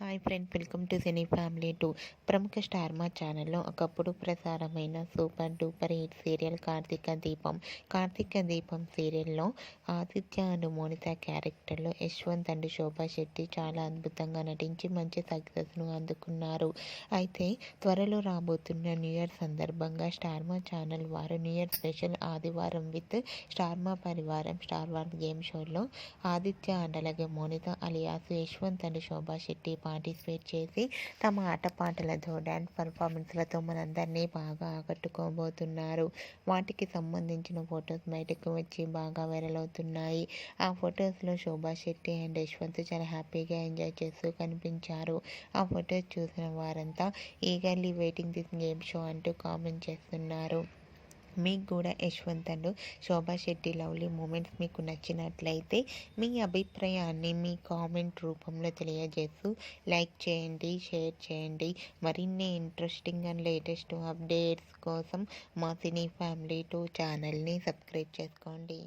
Hi friends, welcome to cine family 2. ప్రముఖ star Maa ఛానల్లో ఒకప్పుడు ప్రసారమైన super duper hit serial Karthika Deepam సీరియల్లో ఆదిత్య అండ్ మోనిత క్యారెక్టర్లో యశ్వంత్ అండ్ శోభా శెట్టి చాలా అద్భుతంగా నటించి మంచి సక్సెస్ను అందుకున్నారు. అయితే త్వరలో రాబోతున్న న్యూ ఇయర్ సందర్భంగా స్టార్ మా ఛానల్ వారు న్యూ ఇయర్ స్పెషల్ ఆదివారం విత్ స్టార్ మా పరివారం స్టార్ వార్ గేమ్ షోలో ఆదిత్య అండ్ అలాగే Monitha alias Yashwant and Shobha Shetty participate చేసి తమ ఆటపాటలతో డ్యాన్స్ పర్ఫార్మెన్స్లతో మనందరినీ బాగా ఆకట్టుకోబోతున్నారు. వాటికి సంబంధించిన ఫొటోస్ బయటకు వచ్చి బాగా వైరల్ అవుతున్నాయి. ఆ ఫొటోస్లో శోభా శెట్టి అండ్ యశ్వంత్ చాలా హ్యాపీగా ఎంజాయ్ చేస్తూ కనిపించారు. ఆ ఫొటోస్ చూసిన వారంతా eagerly waiting this game show అంటూ కామెంట్ చేస్తున్నారు. మీకు కూడా Yashwant and Shobha Shetty lovely moments మీకు నచ్చినట్లయితే మీ అభిప్రాయాన్ని మీ కామెంట్ రూపంలో తెలియజేస్తూ లైక్ చేయండి, షేర్ చేయండి. మరిన్ని ఇంట్రెస్టింగ్ అండ్ లేటెస్ట్ అప్డేట్స్ కోసం మా సినీ ఫ్యామిలీ 2 ఛానల్ని సబ్స్క్రైబ్ చేసుకోండి.